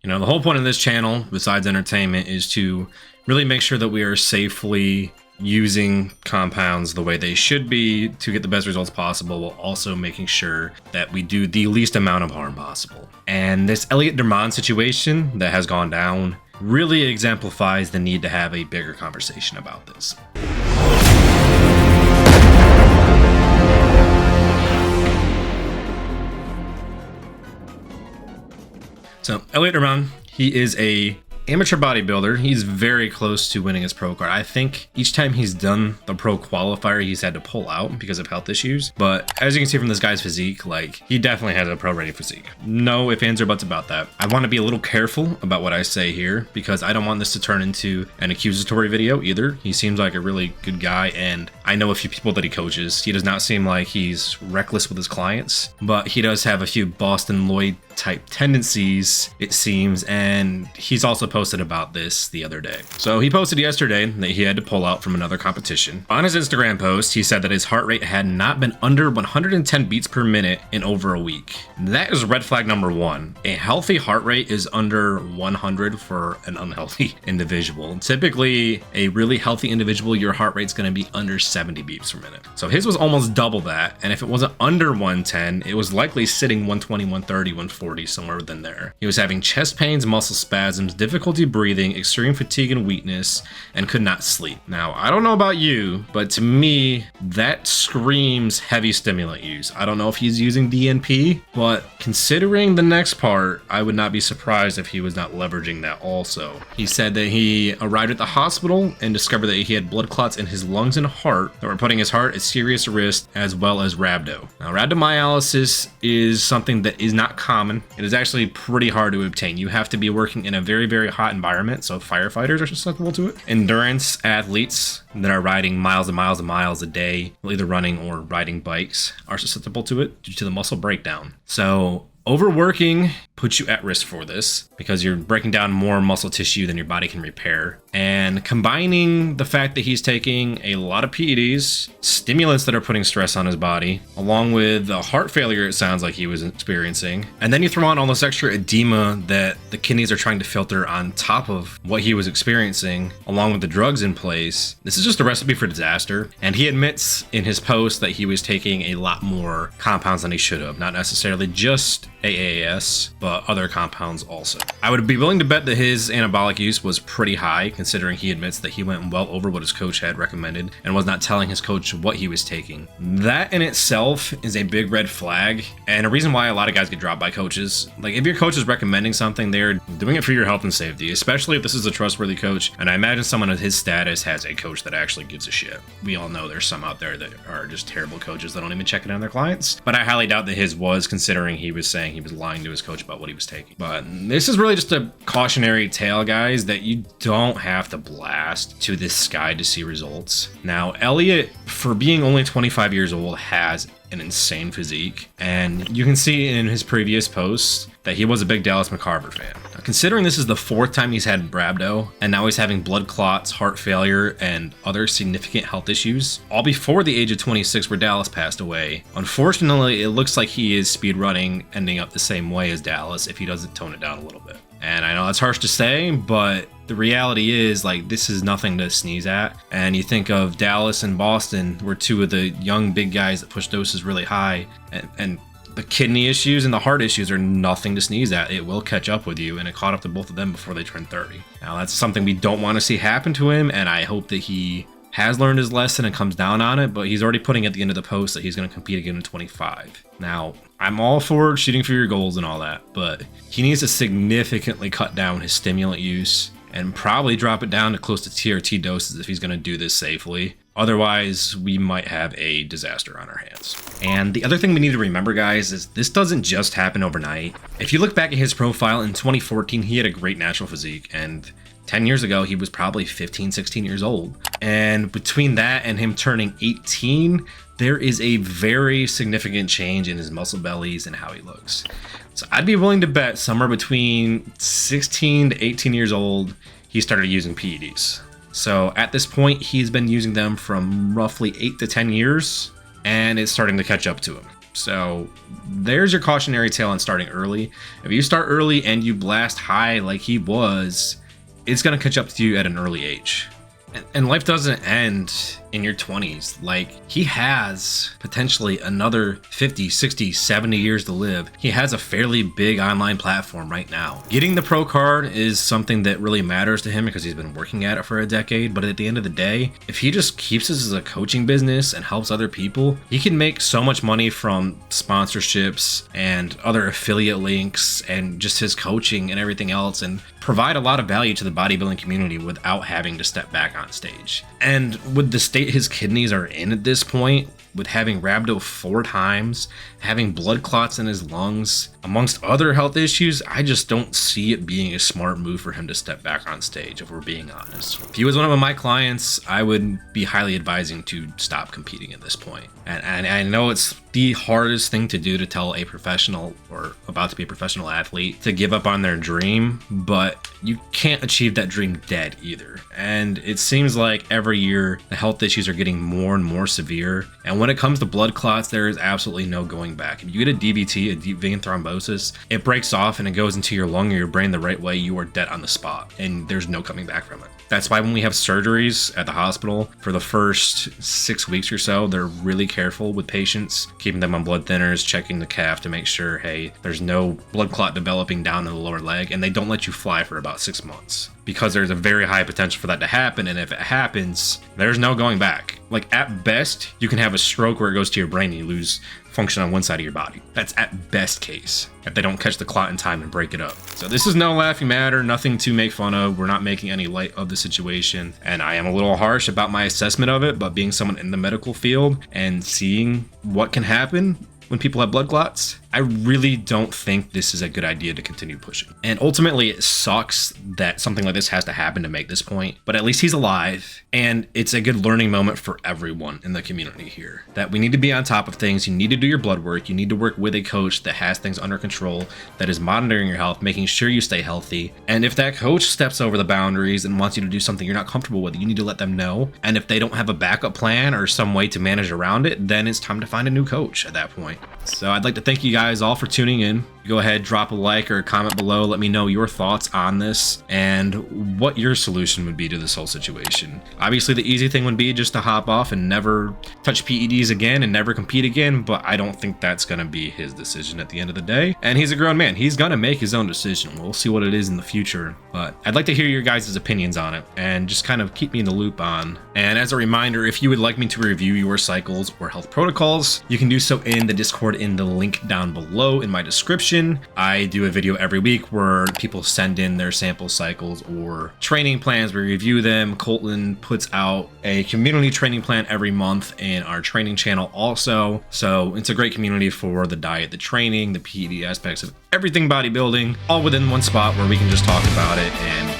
You know, the whole point of this channel, besides entertainment, is to really make sure that we are safely using compounds the way they should be to get the best results possible, while also making sure that we do the least amount of harm possible. And this Elliott Dermond situation that has gone down really exemplifies the need to have a bigger conversation about this. So Elliott Dermond, he is a amateur bodybuilder. He's very close to winning his pro card. I think each time he's done the pro qualifier, he's had to pull out because of health issues. But as you can see from this guy's physique, like, he definitely has a pro ready physique. No ifs, ands, or buts about that. I want to be a little careful about what I say here because I don't want this to turn into an accusatory video either. He seems like a really good guy, and I know a few people that he coaches. He does not seem like he's reckless with his clients, but he does have a few Boston Lloyd type tendencies, it seems, and he's also posted about this the other day. So he posted yesterday that he had to pull out from another competition. On his Instagram post, he said that his heart rate had not been under 110 beats per minute in over a week. That is red flag number one. A healthy heart rate is under 100 for an unhealthy individual. Typically, a really healthy individual, your heart rate's going to be under 70 beats per minute. So his was almost double that, and if it wasn't under 110, it was likely sitting 120, 130, 140, somewhere within there. He was having chest pains, muscle spasms, difficulty breathing, extreme fatigue and weakness, and could not sleep. Now, I don't know about you, but to me, that screams heavy stimulant use. I don't know if he's using DNP, but considering the next part, I would not be surprised if he was not leveraging that also. He said that he arrived at the hospital and discovered that he had blood clots in his lungs and heart that were putting his heart at serious risk, as well as rhabdo. Now, rhabdomyolysis is something that is not common. It is actually pretty hard to obtain. You have to be working in a very, very hot environment, so firefighters are susceptible to it. Endurance athletes that are riding miles and miles and miles a day, either running or riding bikes, are susceptible to it due to the muscle breakdown. So overworking puts you at risk for this because you're breaking down more muscle tissue than your body can repair. And combining the fact that he's taking a lot of PEDs, stimulants that are putting stress on his body, along with the heart failure it sounds like he was experiencing, and then you throw on all this extra edema that the kidneys are trying to filter on top of what he was experiencing, along with the drugs in place, this is just a recipe for disaster. And he admits in his post that he was taking a lot more compounds than he should have, not necessarily just AAS, but other compounds also. I would be willing to bet that his anabolic use was pretty high, considering he admits that he went well over what his coach had recommended and was not telling his coach what he was taking. That in itself is a big red flag, and a reason why a lot of guys get dropped by coaches. Like, if your coach is recommending something, they're doing it for your health and safety, especially if this is a trustworthy coach. And I imagine someone of his status has a coach that actually gives a shit. We all know there's some out there that are just terrible coaches that don't even check it on their clients, but I highly doubt that his was, considering he was saying he was lying to his coach about what he was taking. But this is really just a cautionary tale, guys, that you don't have to blast to this sky to see results. Now, Elliott, for being only 25 years old, has an insane physique, and you can see in his previous posts that he was a big Dallas McCarver fan. Now, considering this is the fourth time he's had rhabdo, and now he's having blood clots, heart failure, and other significant health issues, all before the age of 26 where Dallas passed away, unfortunately, it looks like he is speed running, ending up the same way as Dallas if he doesn't tone it down a little bit. And I know that's harsh to say, but the reality is, like, this is nothing to sneeze at. And you think of Dallas and Boston were two of the young big guys that push doses really high, and the kidney issues and the heart issues are nothing to sneeze at. It will catch up with you, and it caught up to both of them before they turned 30. Now, that's something we don't want to see happen to him, and I hope that he has learned his lesson and comes down on it, but he's already putting at the end of the post that he's going to compete again in 25. Now, I'm all for shooting for your goals and all that, but he needs to significantly cut down his stimulant use and probably drop it down to close to TRT doses if he's going to do this safely. Otherwise, we might have a disaster on our hands. And the other thing we need to remember, guys, is this doesn't just happen overnight. If you look back at his profile in 2014, he had a great natural physique, and 10 years ago, he was probably 15, 16 years old. And between that and him turning 18, there is a very significant change in his muscle bellies and how he looks. So I'd be willing to bet somewhere between 16 to 18 years old, he started using PEDs. So at this point, he's been using them from roughly 8 to 10 years, and it's starting to catch up to him. So there's your cautionary tale on starting early. If you start early and you blast high like he was, it's going to catch up to you at an early age. And life doesn't end in your 20s. Like, he has potentially another 50, 60, 70 years to live. He has a fairly big online platform right now. Getting the pro card is something that really matters to him because he's been working at it for a decade. But at the end of the day, if he just keeps this as a coaching business and helps other people, he can make so much money from sponsorships and other affiliate links and just his coaching and everything else, and provide a lot of value to the bodybuilding community without having to step back on stage. And with the state his kidneys are in at this point, with having rhabdo 4 times, having blood clots in his lungs, amongst other health issues, I just don't see it being a smart move for him to step back on stage, if we're being honest. If he was one of my clients, I would be highly advising to stop competing at this point. And I know it's the hardest thing to do, to tell a professional or about to be a professional athlete to give up on their dream, but you can't achieve that dream dead either. And it seems like every year the health issues are getting more and more severe. And when it comes to blood clots, there is absolutely no going back. If you get a DVT, a deep vein thrombosis, it breaks off and it goes into your lung or your brain the right way, you are dead on the spot and there's no coming back from it. That's why when we have surgeries at the hospital, for the first 6 weeks or so, they're really careful with patients, keeping them on blood thinners, checking the calf to make sure, hey, there's no blood clot developing down in the lower leg, and they don't let you fly for about 6 months because there's a very high potential for that to happen. And if it happens, there's no going back. Like, at best, you can have a stroke where it goes to your brain and you lose function on one side of your body. That's at best case, if they don't catch the clot in time and break it up. So this is no laughing matter, nothing to make fun of. We're not making any light of the situation. And I am a little harsh about my assessment of it, but being someone in the medical field and seeing what can happen when people have blood clots, I really don't think this is a good idea to continue pushing. And ultimately, it sucks that something like this has to happen to make this point, but at least he's alive, and it's a good learning moment for everyone in the community here. That we need to be on top of things. You need to do your blood work. You need to work with a coach that has things under control, that is monitoring your health, making sure you stay healthy. And if that coach steps over the boundaries and wants you to do something you're not comfortable with, you need to let them know. And if they don't have a backup plan or some way to manage around it, then it's time to find a new coach at that point. So I'd like to thank you guys all for tuning in. Go ahead, drop a like or a comment below. Let me know your thoughts on this and what your solution would be to this whole situation. Obviously, the easy thing would be just to hop off and never touch PEDs again and never compete again, but I don't think that's going to be his decision at the end of the day. And he's a grown man. He's going to make his own decision. We'll see what it is in the future, but I'd like to hear your guys' opinions on it and just kind of keep me in the loop on. And as a reminder, if you would like me to review your cycles or health protocols, you can do so in the Discord in the link down below in my description. I do a video every week where people send in their sample cycles or training plans. We review them. Colton puts out a community training plan every month in our training channel also. So it's a great community for the diet, the training, the PED aspects of everything bodybuilding, all within one spot where we can just talk about it and